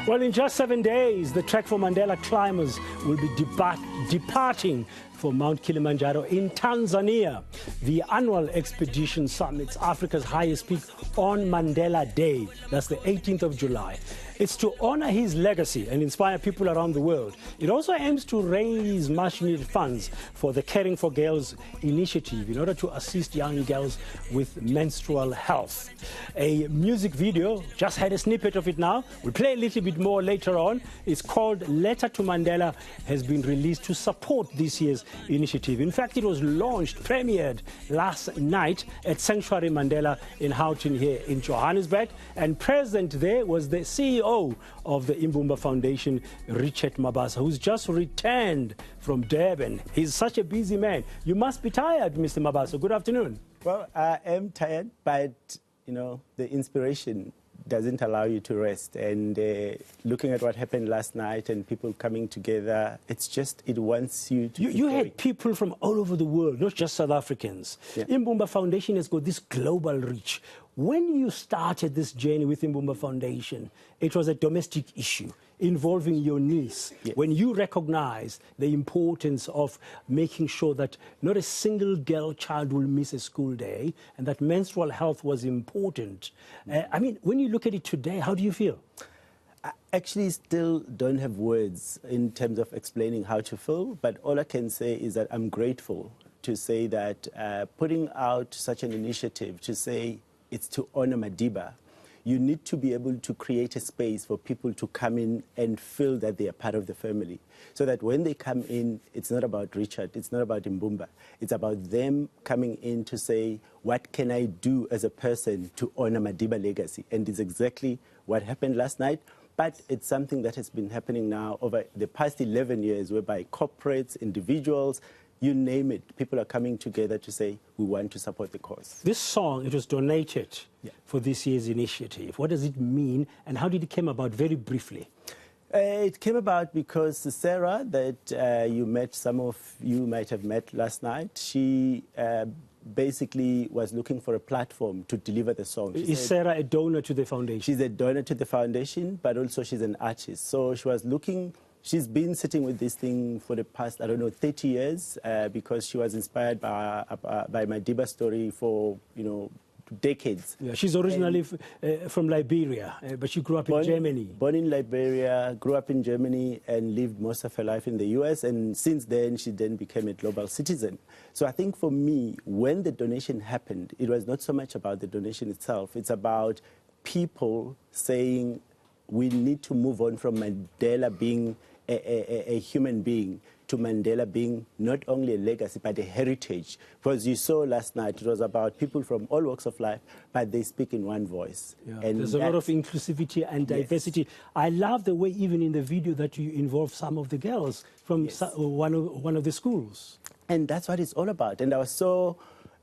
Well, in just 7 days, the Trek4Mandela climbers will be departing for Mount Kilimanjaro in Tanzania. The annual expedition summits Africa's highest peak on Mandela Day. That's the 18th of July. It's to honor his legacy and inspire people around the world. It also aims to raise much-needed funds for the Caring for Girls initiative in order to assist young girls with menstrual health. A music video, just had a snippet of it now. We'll play a little bit more later on. It's called Letter to Mandela, has been released to support this year's initiative. In fact, it was launched, premiered last night at Sanctuary Mandela in Houghton here in Johannesburg. And present there was the CEO of the Imbumba Foundation, Richard Mabaso, who's just returned from Durban. He's such a busy man. You must be tired, Mr. Mabaso. Good afternoon. Well, I am tired, but, you know, the inspiration doesn't allow you to rest. And looking at what happened last night and people coming together, it's just, it wants you to... You had people from all over the world, not just South Africans. Yeah. Imbumba Foundation has got this global reach. When you started this journey with Imbumba Foundation, it was a domestic issue involving your niece. Yes. When you recognized the importance of making sure that not a single girl child will miss a school day and that menstrual health was important. I mean, when you look at it today, how do you feel? I actually still don't have words in terms of explaining how to feel, but all I can say is that I'm grateful to say that putting out such an initiative to say it's to honor Madiba, you need to be able to create a space for people to come in and feel that they are part of the family. So that when they come in, it's not about Richard, it's not about Imbumba. It's about them coming in to say, what can I do as a person to honor Madiba legacy? And it's exactly what happened last night. But it's something that has been happening now over the past 11 years, whereby corporates, individuals, you name it, people are coming together to say, we want to support the cause. This song, it was donated for this year's initiative. What does it mean, and how did it come about, very briefly? It came about because Sarah, that you met, some of you might have met last night, she basically was looking for a platform to deliver the song. Is Sarah a donor to the foundation? She's a donor to the foundation, but also she's an artist. So she was looking... She's been sitting with this thing for the past, 30 years, because she was inspired by Madiba story for, decades. Yeah, she's originally from Liberia, but she grew up in Germany. Born in Liberia, grew up in Germany, and lived most of her life in the US. And since then, she then became a global citizen. So I think for me, when the donation happened, it was not so much about the donation itself. It's about people saying, we need to move on from Mandela being a human being to Mandela being not only a legacy, but a heritage. Because you saw last night, it was about people from all walks of life, but they speak in one voice. Yeah, and there's a lot of inclusivity and diversity. Yes. I love the way, even in the video, that you involve some of the girls from one of the schools. And that's what it's all about. And I was so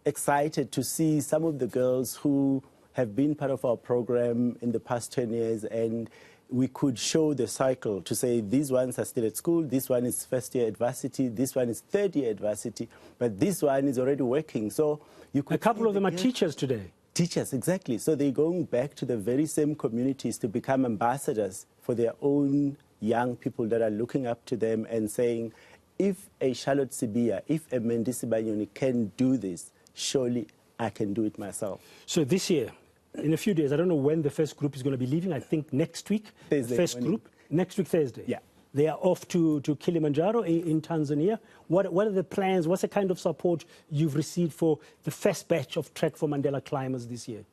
excited to see some of the girls who have been part of our program in the past 10 years, and we could show the cycle to say these ones are still at school, this one is first year at varsity, this one is third year at varsity, but this one is already working. So you could... A couple of them are teachers today. Teachers, exactly. So they're going back to the very same communities to become ambassadors for their own young people that are looking up to them and saying, if a Charlotte Sibia, if a Mendisi Banyoni can do this, surely I can do it myself. So this year, in a few days, I don't know when the first group is going to be leaving. I think next week, Thursday, first group, next week, Thursday. Yeah. They are off to Kilimanjaro in Tanzania. What are the plans? What's the kind of support you've received for the first batch of Trek4Mandela climbers this year?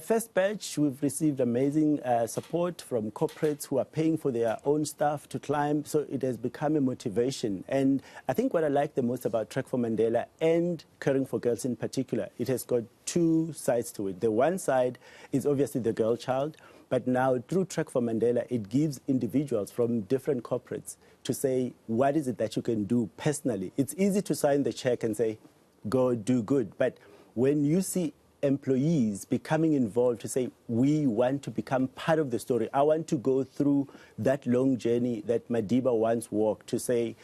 First batch, we've received amazing support from corporates who are paying for their own staff to climb, so it has become a motivation. And I think what I like the most about Trek4Mandela and Caring for Girls in particular, it has got two sides to it. The one side is obviously the girl child, but now through Trek4Mandela, it gives individuals from different corporates to say, what is it that you can do personally? It's easy to sign the check and say, go do good, but when you see employees becoming involved to say, we want to become part of the story. I want to go through that long journey that Madiba once walked, to say,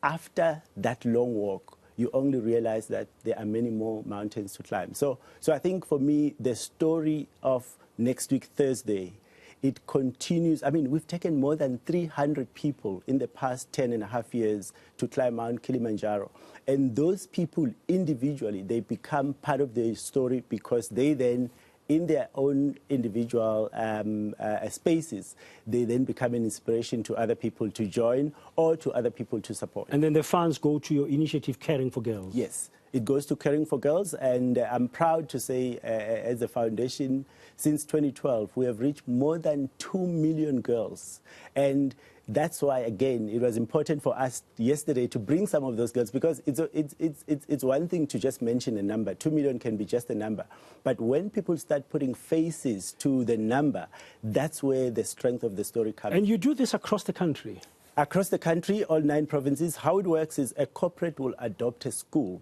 after that long walk, you only realize that there are many more mountains to climb. So I think for me, the story of next week, Thursday, it continues. I mean, we've taken more than 300 people in the past 10.5 years to climb Mount Kilimanjaro. And those people individually, they become part of the story because they then, in their own individual spaces, they then become an inspiration to other people to join or to other people to support. And then the funds go to your initiative, Caring for Girls. Yes, it goes to Caring for Girls, and I'm proud to say, as a foundation, since 2012, we have reached more than 2 million girls. And that's why, again, it was important for us yesterday to bring some of those girls, because it's one thing to just mention a number. 2 million can be just a number. But when people start putting faces to the number, that's where the strength of the story comes. And you do this across the country? Across the country, all 9 provinces. How it works is a corporate will adopt a school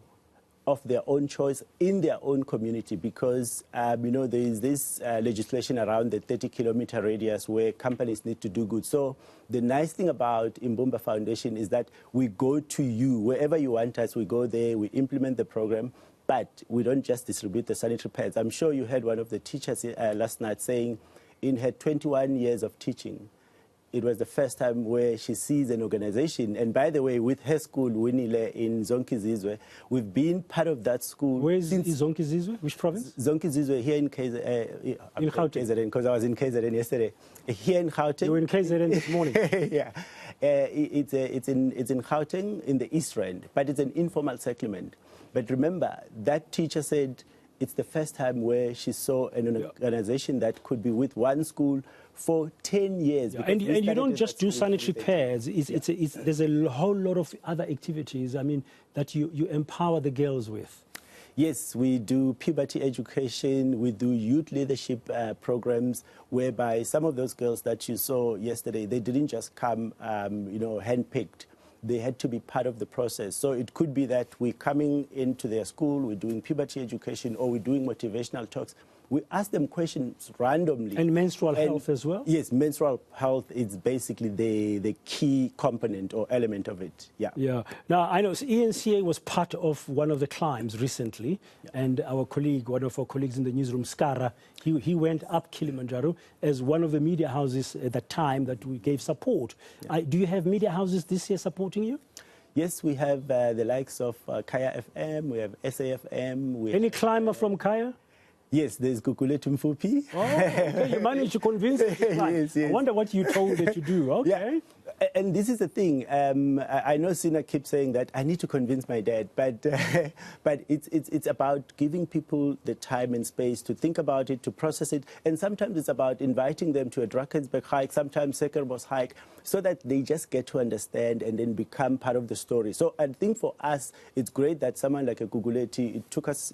of their own choice in their own community, because there is this legislation around the 30-kilometer radius where companies need to do good. So the nice thing about Imbumba Foundation is that we go to you wherever you want us. We go there, we implement the program, but we don't just distribute the sanitary pads. I'm sure you heard one of the teachers last night saying, in her 21 years of teaching, it was the first time where she sees an organization. And by the way, with her school, Winile, in Zonkizizwe, we've been part of that school. Where is Zonkizizwe? Which province? Zonkizizwe, here in KZN, because I was in KZN yesterday. Here in Gauteng. You were in KZN this morning? Yeah. It's in Gauteng, in the East Rand, but it's an informal settlement. But remember, that teacher said it's the first time where she saw an organization that could be with one school for 10 years. Yeah. And you don't just do sanitary pads. There's a whole lot of other activities, I mean, that you empower the girls with. Yes, we do puberty education, we do youth leadership programs, whereby some of those girls that you saw yesterday, they didn't just come, handpicked. They had to be part of the process. So it could be that we're coming into their school, we're doing puberty education, or we're doing motivational talks. We ask them questions randomly. And menstrual health as well? Yes, menstrual health is basically the key component or element of it. Yeah. Yeah. Now, I know eNCA was part of one of the climbs recently, and our colleague, one of our colleagues in the newsroom, Skara, he went up Kilimanjaro as one of the media houses at that time that we gave support. Yeah. Do you have media houses this year supporting you? Yes, we have the likes of Kaya FM, we have SAFM. Any climber from Kaya? Yes, there's Kukuletu Mfupi. Oh, okay. You managed to convince them to climb. Yes. I wonder what you told her to do. Okay. Yeah. And this is the thing. I know Sina keeps saying that I need to convince my dad, but it's about giving people the time and space to think about it, to process it, and sometims it's about inviting them to a Drakensberg hike, sometimes Sekerbos hike, so that they just get to understand and then become part of the story. So I think for us, it's great that someone like a Guguleti, it took us,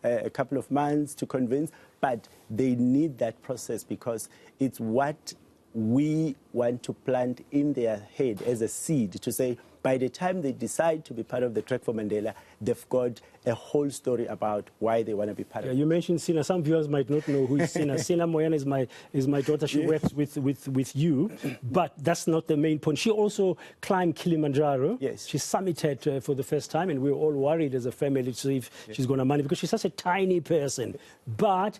a couple of months to convince, but they need that process because it's what we want to plant in their head as a seed to say, by the time they decide to be part of the Trek4Mandela, they've got a whole story about why they want to be part of it. You mentioned Sina. Some viewers might not know who is Sina. Sina Moyana is my daughter. She works with you, but that's not the main point. She also climbed Kilimanjaro. Yes. She summited for the first time, and we were all worried as a family to see if she's going to manage, because she's such a tiny person. But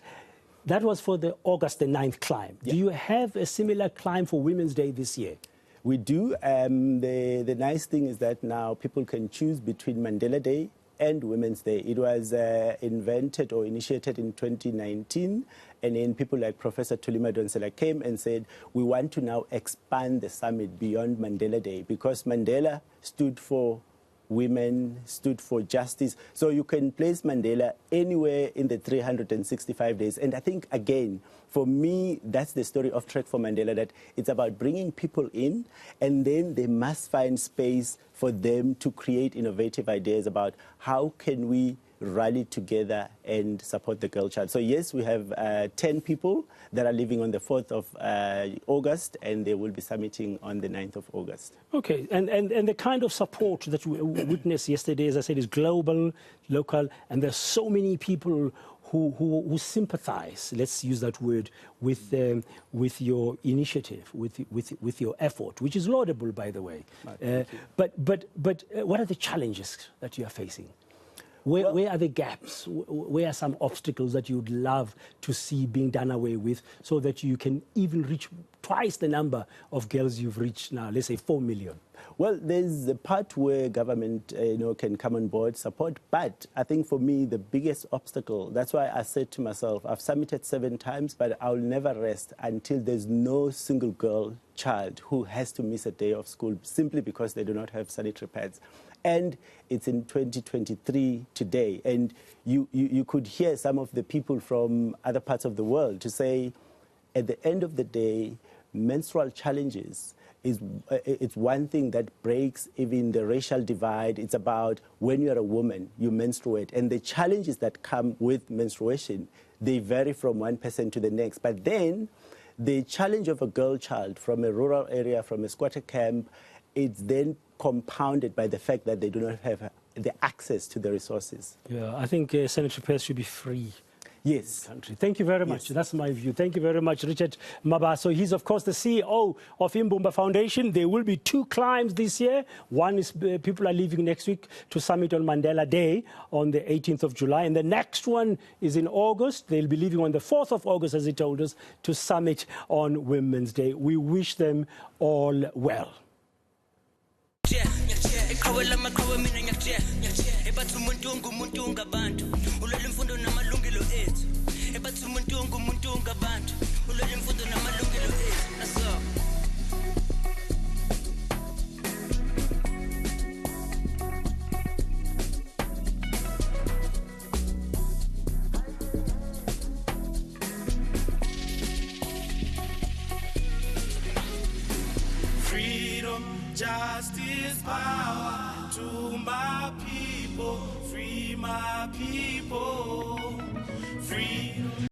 that was for the August the 9th climb. Yeah. Do you have a similar climb for Women's Day this year? We do. The nice thing is that now people can choose between Mandela Day and Women's Day. It was invented or initiated in 2019, and then people like Professor Thulima Donsela came and said, we want to now expand the summit beyond Mandela Day, because Mandela stood for women, stood for justice. So you can place Mandela anywhere in the 365 days. And I think, again, for me, that's the story of Trek4Mandela, that it's about bringing people in, and then they must find space for them to create innovative ideas about how can we rally together and support the girl child. So yes, we have 10 people that are living on the 4th of August, and they will be summiting on the 9th of August. Okay, and the kind of support that we witnessed yesterday, as I said, is global, local, and there's so many people who sympathize, let's use that word, with your initiative, with your effort, which is laudable, by the way. But what are the challenges that you are facing? Where are the gaps? Where are some obstacles that you would love to see being done away with so that you can even reach twice the number of girls you've reached now, let's say 4 million? Well, there's a part where government can come on board, support, but I think for me the biggest obstacle, that's why I said to myself, I've submitted 7 times, but I'll never rest until there's no single girl child who has to miss a day of school simply because they do not have sanitary pads. And it's in 2023 today, and you could hear some of the people from other parts of the world to say, at the end of the day, menstrual challenges it's one thing that breaks even the racial divide. It's about when you're a woman, you menstruate, and the challenges that come with menstruation, they vary from one person to the next. But then the challenge of a girl child from a rural area, from a squatter camp, it's then compounded by the fact that they do not have the access to the resources. Yeah, I think sanitary pads should be free. Yes. Country. Thank you very much. Yes. That's my view. Thank you very much, Richard Mabaso. He's, of course, the CEO of Imbumba Foundation. There will be 2 climbs this year. One is people are leaving next week to summit on Mandela Day on the 18th of July. And the next one is in August. They'll be leaving on the 4th of August, as he told us, to summit on Women's Day. We wish them all well. Justice, power to my people, free my people, free.